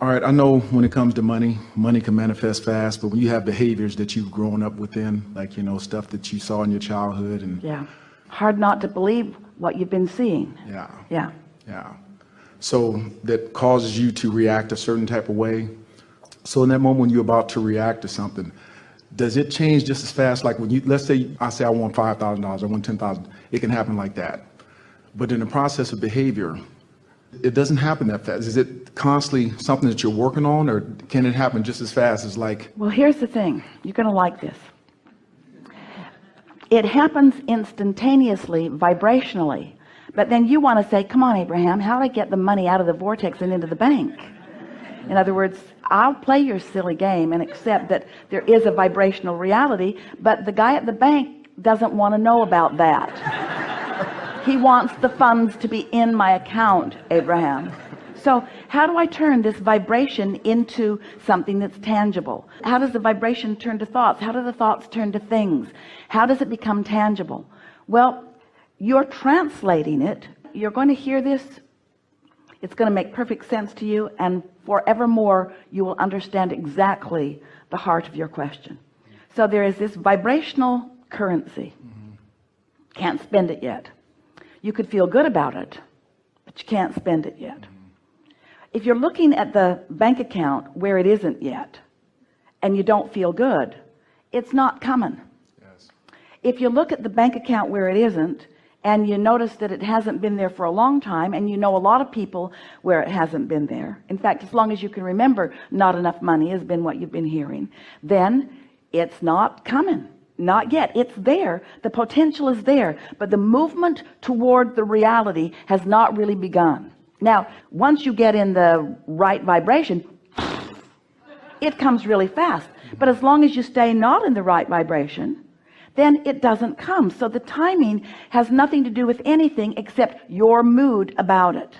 All right, I know when it comes to money, money can manifest fast, but when you have behaviors that you've grown up within, like, stuff that you saw in your childhood and Yeah. Hard not to believe what you've been seeing. yeah. Yeah. Yeah. So that causes you to react a certain type of way. So in that moment when you're about to react to something, does it change just as fast? Like when let's say I want $5,000, I want 10,000. It can happen like that. But in the process of behavior, it doesn't happen that fast. Is it constantly something that you're working on, or can it happen just as fast as like? Well, here's the thing. You're going to like this. It happens instantaneously, vibrationally. But then you want to say, come on, Abraham, how do I get the money out of the vortex and into the bank? In other words, I'll play your silly game and accept that there is a vibrational reality, but the guy at the bank doesn't want to know about that. He wants the funds to be in my account, Abraham. So how do I turn this vibration into something that's tangible? How does the vibration turn to thoughts? How do the thoughts turn to things? How does it become tangible? Well, you're translating it. You're going to hear this. It's going to make perfect sense to you, and forevermore you will understand exactly the heart of your question. So there is this vibrational currency. Can't spend it yet. You could feel good about it, but you can't spend it yet. If you're looking at the bank account where it isn't yet and you don't feel good, it's not coming. Yes. If you look at the bank account where it isn't and you notice that it hasn't been there for a long time, and you know a lot of people where it hasn't been there, in fact, as long as you can remember, not enough money has been what you've been hearing, then it's not coming. Not yet. It's there. The potential is there, but the movement toward the reality has not really begun. Now, once you get in the right vibration, it comes really fast. But as long as you stay not in the right vibration, then it doesn't come. So the timing has nothing to do with anything except your mood about it.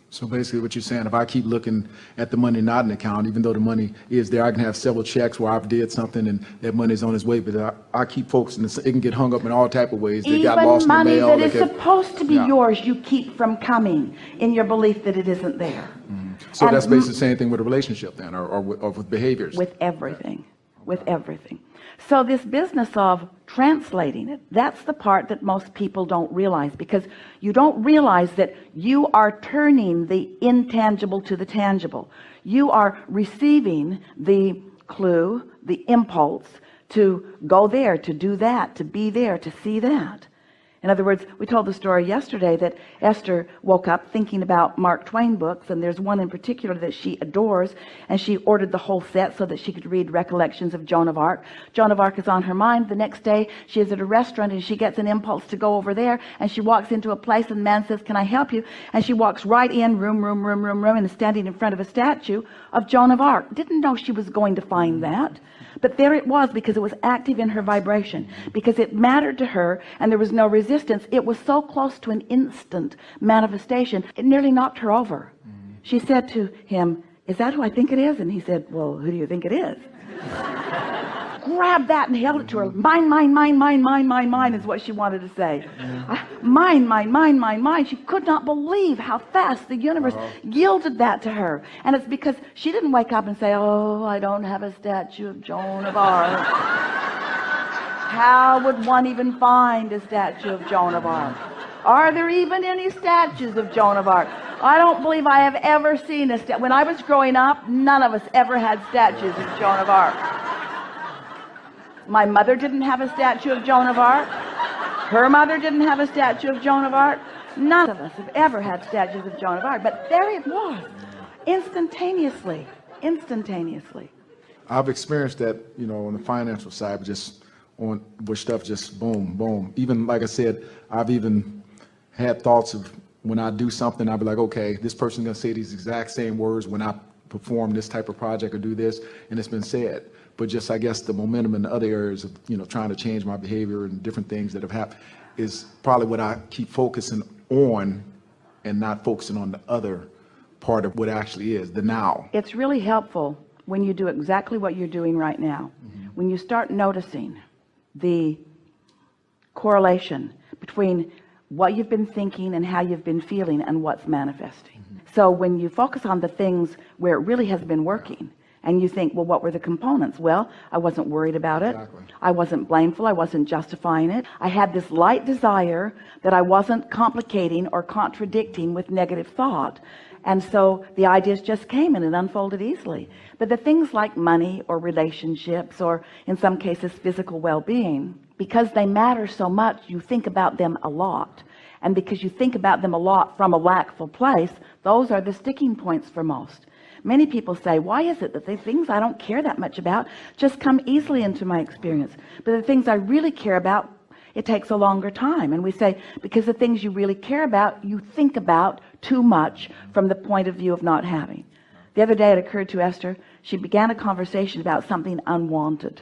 So basically what you're saying, if I keep looking at the money not in the account, even though the money is there, I can have several checks where I've did something and that money's on its way, but I keep focusing. It can get hung up in all type of ways. They got lost in the mail. Even money that is supposed to be yours, you keep from coming in your belief that it isn't there. So and that's basically the same thing with a relationship then, or with behaviors. With everything. With everything. So this business of translating it, that's the part that most people don't realize, because you don't realize that you are turning the intangible to the tangible. You are receiving the clue, the impulse to go there, to do that, to be there, to see that. In other words, we told the story yesterday that Esther woke up thinking about Mark Twain books, and there's one in particular that she adores, and she ordered the whole set so that she could read Recollections of Joan of Arc. Joan of Arc is on her mind. The next day she is at a restaurant and she gets an impulse to go over there, and she walks into a place and the man says, "Can I help you?" And she walks right in, room, and is standing in front of a statue of Joan of Arc. Didn't know she was going to find that. But there it was, because it was active in her vibration, because it mattered to her and there was no resistance. It was so close to an instant manifestation, it nearly knocked her over. She said to him, "Is that who I think it is?" And he said, "Well, who do you think it is?" Grabbed that and held it to her. Mine is what she wanted to say. Mine. She could not believe how fast the universe yielded that to her. And it's because she didn't wake up and say, "Oh, I don't have a statue of Joan of Arc." How would one even find a statue of Joan of Arc? Are there even any statues of Joan of Arc? I don't believe I have ever seen a statue. When I was growing up, none of us ever had statues of Joan of Arc. My mother didn't have a statue of Joan of Arc. Her mother didn't have a statue of Joan of Arc. None of us have ever had statues of Joan of Arc. But there it was, instantaneously. I've experienced that, on the financial side, but just on where stuff just boom. Even like I said, I've even had thoughts of when I do something, I'll be like, okay, this person's gonna say these exact same words when I perform this type of project or do this, and it's been said. But just, I guess, the momentum in the other areas of, trying to change my behavior and different things that have happened is probably what I keep focusing on and not focusing on the other part of what actually is, the now. It's really helpful when you do exactly what you're doing right now. When you start noticing the correlation between what you've been thinking and how you've been feeling and what's manifesting. So when you focus on the things where it really has been working, and you think, well, what were the components? Well, I wasn't worried about it. Exactly. I wasn't blameful. I wasn't justifying it. I had this light desire that I wasn't complicating or contradicting with negative thought. And so the ideas just came and it unfolded easily. But the things like money or relationships, or in some cases physical well-being, because they matter so much, you think about them a lot. And because you think about them a lot from a lackful place, those are the sticking points for most. Many people say, why is it that the things I don't care that much about just come easily into my experience, but the things I really care about, it takes a longer time? And we say, because the things you really care about, you think about too much from the point of view of not having. The other day it occurred to Esther, she began a conversation about something unwanted,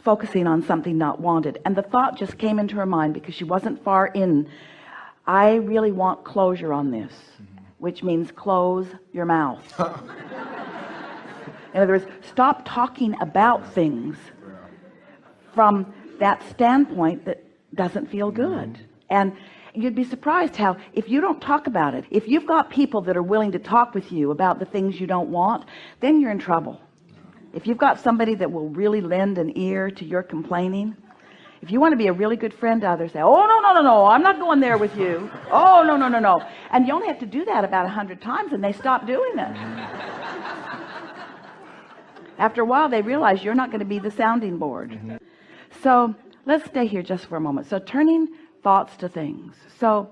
focusing on something not wanted, and the thought just came into her mind because she wasn't far in. I really want closure on this, which means close your mouth. In other words, stop talking about things from that standpoint that doesn't feel good. And you'd be surprised how, if you don't talk about it, if you've got people that are willing to talk with you about the things you don't want, then you're in trouble. If you've got somebody that will really lend an ear to your complaining, if you want to be a really good friend to others, say, oh, no, I'm not going there with you. Oh, no. And you only have to do that about 100 times and they stop doing it. After a while, they realize you're not going to be the sounding board. So let's stay here just for a moment. So turning thoughts to things. So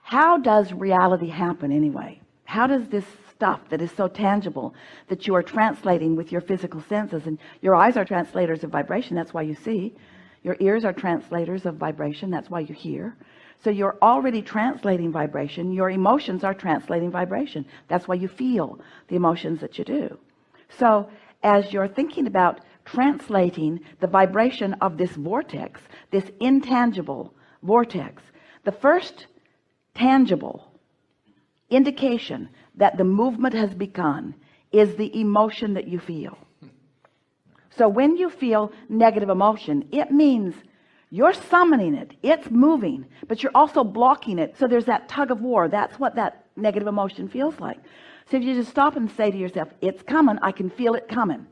how does reality happen anyway? How does this stuff that is so tangible that you are translating with your physical senses, and your eyes are translators of vibration, that's why you see. Your ears are translators of vibration, that's why you hear. So you're already translating vibration. Your emotions are translating vibration, that's why you feel the emotions that you do. So as you're thinking about translating the vibration of this vortex, this intangible vortex, the first tangible indication that the movement has begun is the emotion that you feel. So when you feel negative emotion, it means you're summoning it, it's moving, but you're also blocking it. So there's that tug of war. That's what that negative emotion feels like. So if you just stop and say to yourself, it's coming, I can feel it coming.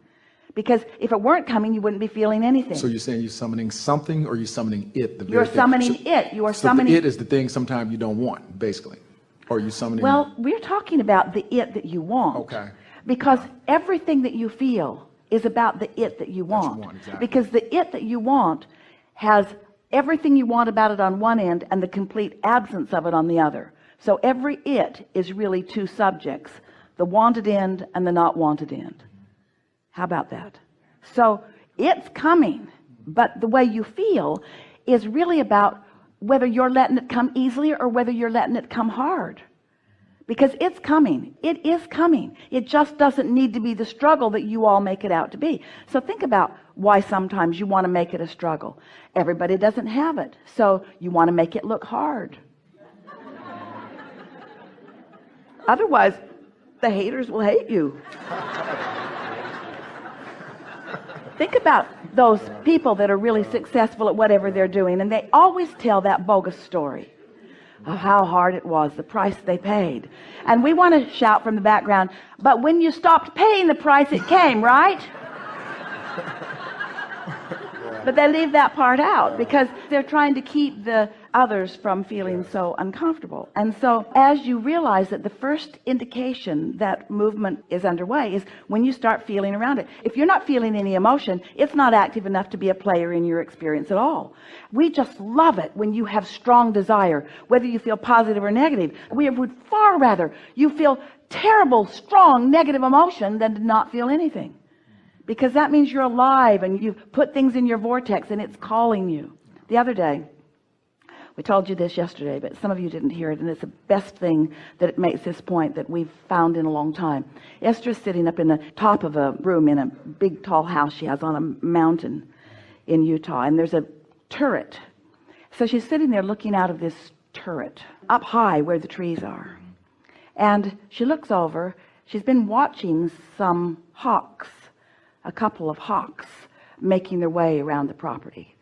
Because if it weren't coming, you wouldn't be feeling anything. So you're saying you're summoning something, or you're summoning it? You're summoning it. You are summoning. The it is the thing sometimes you don't want, basically. Or you summoning. Well, we're talking about the it that you want. Okay. Because everything that you feel is about the it that you want. Exactly. Because the it that you want has everything you want about it on one end and the complete absence of it on the other. So every it is really two subjects, the wanted end and the not wanted end. How about that? So it's coming, but the way you feel is really about whether you're letting it come easily or whether you're letting it come hard. Because it's coming. It is coming. It just doesn't need to be the struggle that you all make it out to be. So think about why sometimes you want to make it a struggle. Everybody doesn't have it, so you want to make it look hard. Otherwise, the haters will hate you. Think about those people that are really successful at whatever they're doing, and they always tell that bogus story of how hard it was, the price they paid. And we want to shout from the background, but when you stopped paying the price, it came, right? But they leave that part out because they're trying to keep the others from feeling so uncomfortable. And so as you realize that the first indication that movement is underway is when you start feeling around it. If you're not feeling any emotion, it's not active enough to be a player in your experience at all. We just love it when you have strong desire, whether you feel positive or negative. We would far rather you feel terrible, strong, negative emotion than to not feel anything. Because that means you're alive and you've put things in your vortex and it's calling you. The other day, we told you this yesterday, but some of you didn't hear it, and it's the best thing that it makes this point that we've found in a long time. Esther's sitting up in the top of a room in a big tall house she has on a mountain in Utah, and there's a turret. So she's sitting there looking out of this turret up high where the trees are. And she looks over, she's been watching some hawks, a couple of hawks making their way around the property.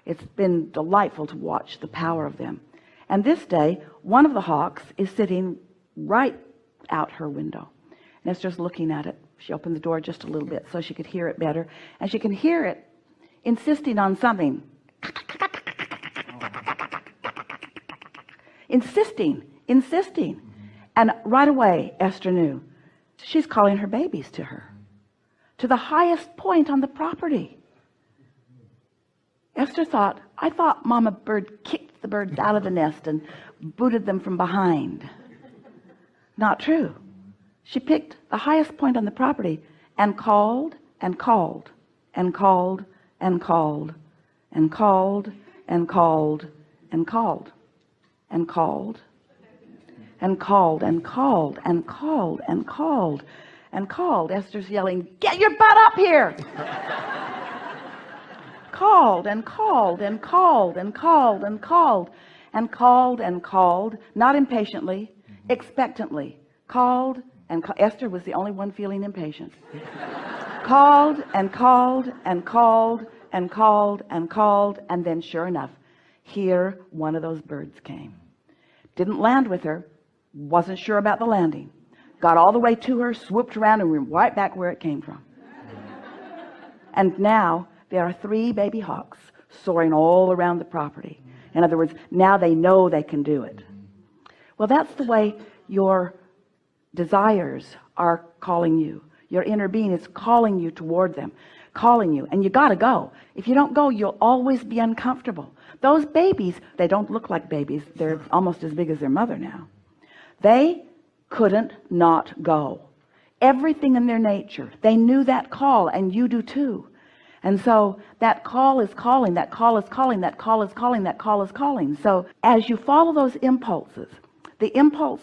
It's been delightful to watch the power of them. And this day, one of the hawks is sitting right out her window. And Esther's looking at it. She opened the door just a little bit so she could hear it better. And she can hear it insisting on something. Insisting. And right away, Esther knew she's calling her babies to her, to the highest point on the property. Esther thought, I thought Mama Bird kicked the birds out of the nest and booted them from behind. Not true. She picked the highest point on the property and called and called and called and called and called and called and called and called and called and called and called and called and called. Esther's yelling, get your butt up here. Called and called and called and called and called and called and called, not impatiently, expectantly. Called and Esther was the only one feeling impatient. Called and called and called and called and called, and then sure enough, here one of those birds came. Didn't land with her, wasn't sure about the landing. Got all the way to her, swooped around, and went right back where it came from. And now there are 3 baby hawks soaring all around the property. In other words, now they know they can do it. Well, that's the way your desires are calling you. Your inner being is calling you toward them, calling you, and you got to go. If you don't go, you'll always be uncomfortable. Those babies, they don't look like babies. They're almost as big as their mother now. They couldn't not go. Everything in their nature, they knew that call, and you do too. And so that call is calling, that call is calling, that call is calling, that call is calling. So as you follow those impulses, the impulse,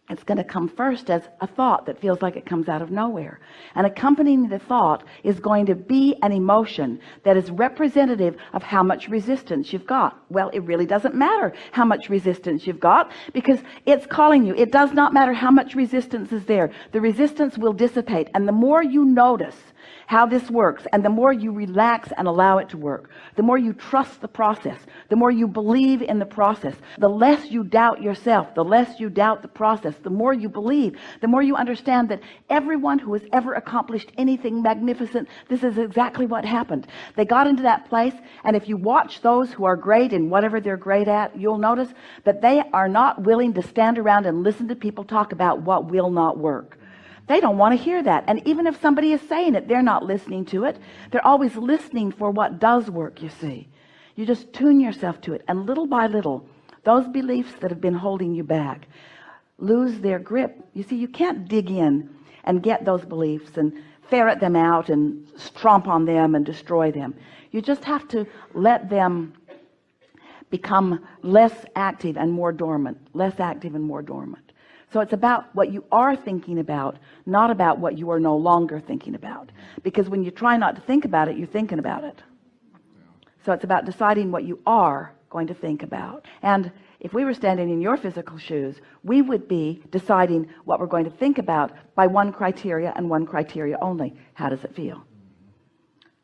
it's going to come first as a thought that feels like it comes out of nowhere. And accompanying the thought is going to be an emotion that is representative of how much resistance you've got. Well, it really doesn't matter how much resistance you've got, because it's calling you. It does not matter how much resistance is there. The resistance will dissipate. And the more you notice how this works, and the more you relax and allow it to work, the more you trust the process, the more you believe in the process, the less you doubt yourself, the less you doubt the process, the more you believe, the more you understand that everyone who has ever accomplished anything magnificent, this is exactly what happened. They got into that place, and if you watch those who are great in whatever they're great at, you'll notice that they are not willing to stand around and listen to people talk about what will not work. They don't want to hear that. And even if somebody is saying it, they're not listening to it. They're always listening for what does work, you see. You just tune yourself to it. And little by little, those beliefs that have been holding you back lose their grip. You see, you can't dig in and get those beliefs and ferret them out and stomp on them and destroy them. You just have to let them become less active and more dormant, less active and more dormant. So it's about what you are thinking about, not about what you are no longer thinking about. Because when you try not to think about it, you're thinking about it. So it's about deciding what you are going to think about. And if we were standing in your physical shoes, we would be deciding what we're going to think about by one criteria and one criteria only. How does it feel?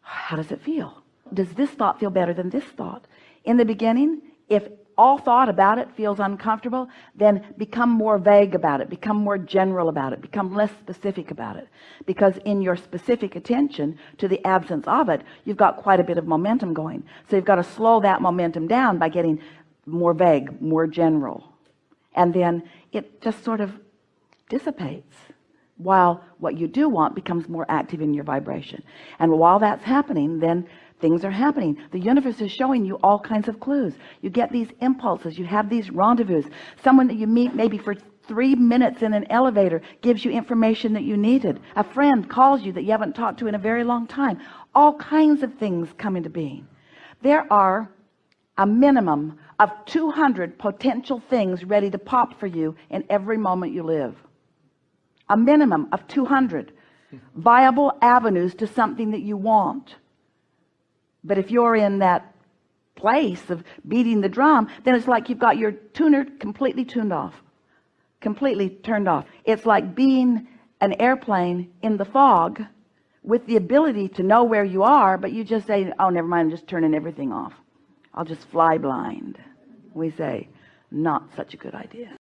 How does it feel? Does this thought feel better than this thought? In the beginning, if all thought about it feels uncomfortable, then become more vague about it, become more general about it, become less specific about it. Because in your specific attention to the absence of it, you've got quite a bit of momentum going. So you've got to slow that momentum down by getting more vague, more general. And then it just sort of dissipates, while what you do want becomes more active in your vibration. And while that's happening, then things are happening. The universe is showing you all kinds of clues. You get these impulses, you have these rendezvous. Someone that you meet maybe for 3 minutes in an elevator gives you information that you needed. A friend calls you that you haven't talked to in a very long time. All kinds of things come into being. There are a minimum of 200 potential things ready to pop for you in every moment you live. A minimum of 200 viable avenues to something that you want. But if you're in that place of beating the drum, then it's like you've got your tuner completely tuned off, completely turned off. It's like being an airplane in the fog with the ability to know where you are, but you just say, oh, never mind, I'm just turning everything off. I'll just fly blind. We say, not such a good idea.